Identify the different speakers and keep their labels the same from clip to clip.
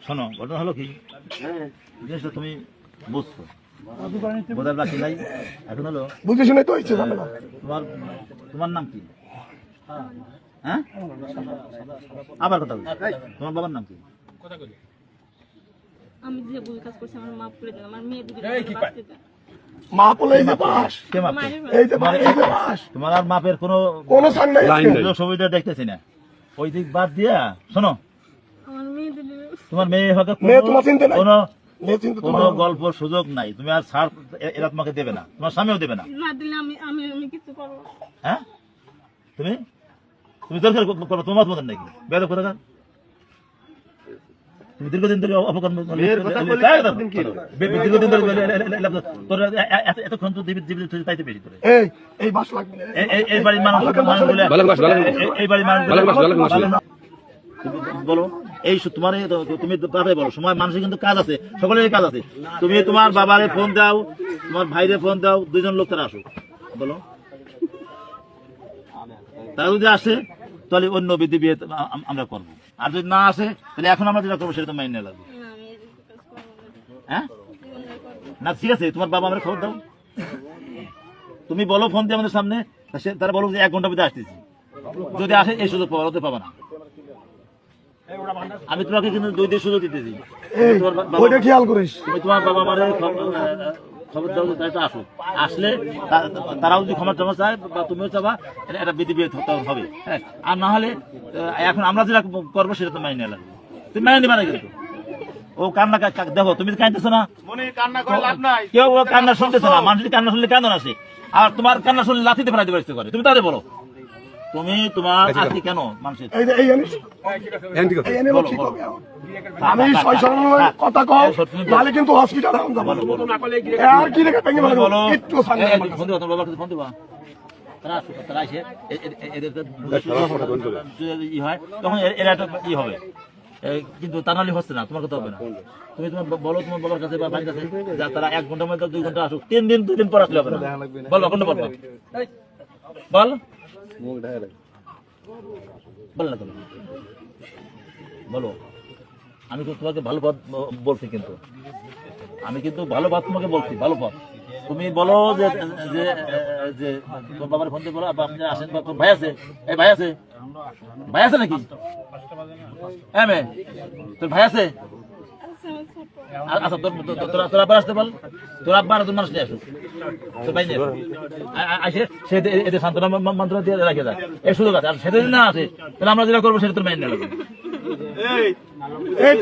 Speaker 1: শোনো, ঘটনা হলো কি, জিনিসটা তুমি বুঝছো, বোঝার বাকি নাই। এখন হলো
Speaker 2: বুঝে শুনে তো হয়েছে।
Speaker 1: তোমার তোমার নাম কি? হ্যাঁ, আবার কথা বলছি, তোমার বাবার নাম কি?
Speaker 3: আমি যে ভুল কাজ করছি আমার মাফ করে দেন, আমার মেয়ে দুটো
Speaker 2: মা বলে এই যে পাস,
Speaker 1: কে মাপে?
Speaker 2: এই যে পাস,
Speaker 1: তোমার আর মাপের কোনো
Speaker 2: সান নাই,
Speaker 1: সুবিধা দেখতেছি না। ওই দিক বাদ দিয়া শোনো,
Speaker 3: আমার মেয়ে দুটো
Speaker 1: তোমার মেয়ে হবে
Speaker 2: মেয়ে তোমার চিনতে নাই,
Speaker 1: কোনো
Speaker 2: মেয়ে চিনতে
Speaker 1: কোনো গল্প সুযোগ নাই। তুমি আর ছাড় এরা তোমাকে দেবে না, তোমার স্বামীও দেবে না।
Speaker 3: না দিলে আমি আমি আমি কিছু করবো।
Speaker 1: হ্যাঁ, তুমি তুমি দরকার করো, তোমার মত নাকি বেরো করে গান। তুমি দীর্ঘদিন ধরে অপকর্ম দীর্ঘদিন ধরে এতক্ষণ তো তাইতে বেশি করে
Speaker 2: এই বাস লাগবে,
Speaker 1: এই বাড়ির মানুষ এই বাড়ির মানুষ বলো, এই তোমার তুমি তাড়াতাড়ি বলো, সময় মানুষের কিন্তু কাজ আছে, সকলের কাজ আছে। তুমি তোমার বাবারে ফোন দাও, তোমার ভাইরে ফোন দাও, দুইজন লোক তারা আসুক, বলো। তারা যদি আসে তাহলে অন্য বিধি বিয়ে আমরা করবো, আর যদি না আসে তাহলে এখন আমরা যেটা করবো সেটা তো মাইনে লাগবে। হ্যাঁ না, ঠিক আছে, তোমার বাবা আমার খবর দাও, তুমি বলো ফোন দিয়ে আমাদের সামনে, তারা বলো যে 1 ঘন্টার ভিতরে আসতেছি। যদি আসে এই সুযোগ পাবা না, আমি তোমাকে কিন্তু 2 দিন সুযোগ দিতেছি।
Speaker 2: খেয়াল করিস,
Speaker 1: তুমি তোমার বাবা মারে খবর দাও, তাই আসো, আসলে তারাও যদি ক্ষমা জমা চায় বা তুমিও চাবা, এটা বিধি বিয়ে হবে। হ্যাঁ, আর না হলে এখন আমরা যেটা করবো সেটা তো মাইনে লাগবে, তুমি মাইনে নিবা না। কিন্তু ও কান্না দেখো, তুমি কাঁদতেছো না, কেউ কান্না শুনতেছো না, মানুষ কান্না শুনলে কেন আসে, আর তোমার কান্না শুনলে লাথিতে ফেলাইতে পারতে করে। তুমি তাদের বলো, তুমি তোমার আজকে কেন মানুষের
Speaker 2: আমি কথা কও, তাহলে কিন্তু হসপিটালে আর কি রেখে ভেঙে বলো একটু
Speaker 1: ফোন দিবা, তোমার বাবার কাছে ফোন দিবা, তারা আসে ই হয় তখন এরা একটা ই হবে, কিন্তু তা নাহলে হচ্ছে না, তোমার কথা হবে না। তুমি তোমার বলো তোমার বাবার কাছে বা ভাইয়ের কাছে, যা তারা 1 ঘন্টার মধ্যে 2 ঘন্টা আসুক, 3 দিন 2 দিন পর আসলে হবে না। বলো কোনটা বলবো, বল বল না, বলো। আমি তো তোমাকে ভালো পথ বলছি, কিন্তু আমি কিন্তু ভালো পথ তোমাকে বলছি, ভালো পথ। তুমি বলো যে যে যে তোমার বাবার ফোন দিয়ে বলো, আপনি আসেন, বা তোর ভাই আছে, এই ভাই আছে, ভাই আছে নাকি? হ্যাঁ মেয়ে, তোর ভাই আছে? আচ্ছা, তোর আব্বার আসতে বল, তোর আব্বার তোর মানুষ নিয়ে আসুক, তোর ভাই নিয়ে আসে, সে এদের সান্ত্বনা মন্ত্র দিয়ে রাখে যায়, এই সুযোগ আছে। আর সেটা যদি না আসে তাহলে আমরা যেটা করবো সেটা তোর মাইনে লাগবে।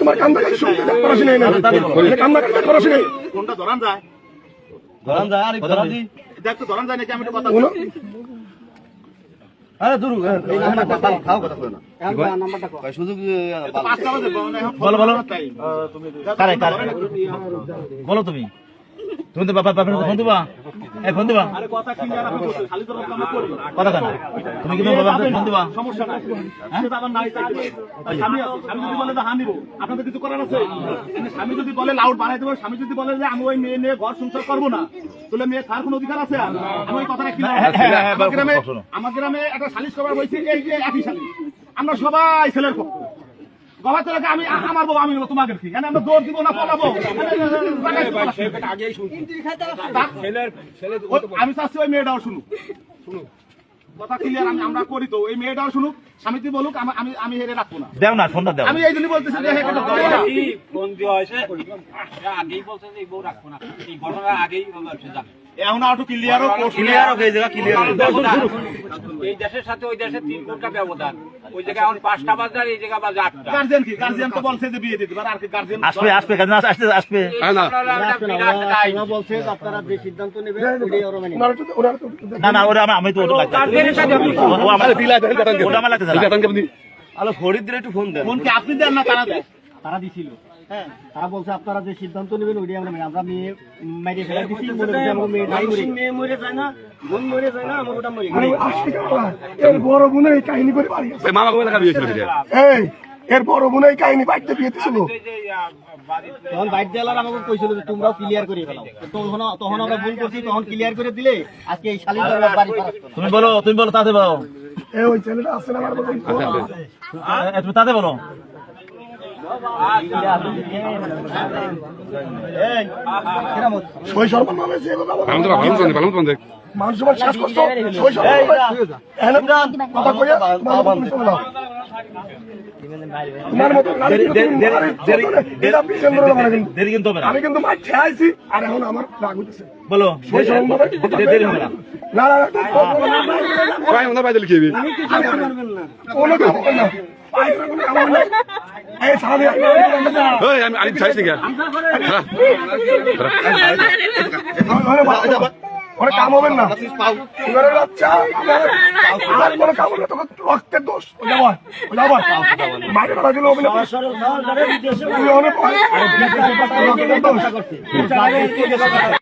Speaker 2: তোমার কান্দা পড়াশোনা নেই, কান্দা পড়াশোনা নেই, কোনটা ধরান যায়, ধরান যায়, আর ধরান দি দেখ তো, ধরান যায় নাকি? আমি একটু কথা বলো। আরে দূর খাও, কথা বলো না, নাম্বারটা কই সুযোগ পাঁচটা বাজে, বলো বলো, কারে কারে বলো, তুমি তুমি তো বাবা ফোন দিবা, এই ফোন দিবা, আরে কথা ক্লিয়ার আপনি খালি তো আমরা করি কথা কেন, তুমি কি বাবা ফোন দিবা, সমস্যা নাই, সেটা আবার নাই চাইবে। স্বামী যদি বলে যে হ্যাঁ নিব, আপনাদের কিছু করার আছে? স্বামী যদি বলে লাউড বাড়াই দেবো, স্বামী যদি বলে যে আমি ওই মেয়ে নিয়ে ঘর সংসার করবো না, তাহলে মেয়ে তার কোনো অধিকার আছে? আমি ওই কথাটা ক্লিয়ার, আমার গ্রামে একটা সালিশ করার হয়েছে, এই যে একই সালিশ, আমরা সবাই ছেলের পক্ষ, আমি আমার বউ, আমি তোমাকে কি আমরা দৌড় দিব না, পলাবো? আমি চাচ্ছি ওই মেয়েটাও শুনুক, কথা ক্লিয়ার, আমরা করি তো, ওই মেয়েটাও শুনুক, স্বামীটি বলুক, আমি হেরে রাখবো না, দেও না ফোনটা দেও। আমি এই জন্য বলতেছি যে ফোন দেওয়া হয়েছে, আগেই বলছে যে বউ রাখবো না, এই ঘটনা আগেই জানে, এখন একটু ক্লিয়ার হোক, এই জায়গা ক্লিয়ার হোক। এই দেশের সাথে ওই দেশের 3 ঘন্টা ব্যবধান, ওই জায়গায় এখন 5টা বাজে, আর এই জায়গা বাজে 8টা। গার্জিয়ান কি, গার্জিয়ান তো বলছে যে বিয়ে দিতে পারে, আর কি গার্জিয়ান আসবে আসবে না বলছে, আপনারা যে সিদ্ধান্ত নেবেন ওটাই ওরা মানে না না, ওরা আমি তো ওটা লাগবে, ও আমার দিলা ওটা আমার লাগতে জানা। আলো ফরিদ দিলে একটু ফোন দেন, ফোন কি আপনি দেন না তারা দেয়? তারা দিছিল, হ্যাঁ, তারা বলছে আপনারা যে সিদ্ধান্ত নেবেন ওইটাই আমরা মেয়ে মাইরে ফেলা দিছি, মেয়ে মরে যায় না, বোন মরে যায় না, আমার ওটা মরে গেল। বড় বোন এই কাহিনী করে বাড়ি মামা কোথায় বিয়ে ছিল? এই
Speaker 4: এর বড় বোন এই কাহিনী বাড়িতে বিয়ে দিছিল।
Speaker 5: তখন বাইট দেওয়ার আমাকে কইছিল যে তোমরাও ক্লিয়ার করে ফেলাও, তখন আমরা ভুল করছি, তখন ক্লিয়ার করে দিলে আজকে এই শালীর বাড়ি ফারাক।
Speaker 1: তুমি বলো তাতে বলো,
Speaker 4: ওই ছেলেটা আছে না আমার মতন,
Speaker 1: তুমি তাতে বলো।
Speaker 4: ওই সর্বন নামে যে মানুষ সবার শেষ করছো, ওই সর্বন কথা কইয়া তোমার মতন পুলিশ বলো। তোমার মতন নারী কিন্তু তুমি মারে, এটা পিছন ধরে মারে কিন্তু।
Speaker 1: দেরি কিন্তু হবে না,
Speaker 4: আমি কিন্তু মার খেয়েছি আর এখন আমার রাগ হইতেছে।
Speaker 1: বলো
Speaker 4: ওই সর্বন ভাবে
Speaker 1: দেরি হবে না।
Speaker 4: না না কোনো কাম হবে না, পাইলে কোনো কাম হবে না। এই সামনে
Speaker 6: আমি আরিফ চাইছি না
Speaker 4: অনেক কাম হবে না, এবারে বাচ্চা আর কোনো কাম হবে না, তোকে রক্তের দোষ মাইরে ফেলা দিল অভিনয় তুই অনেক রক্তের দোষ।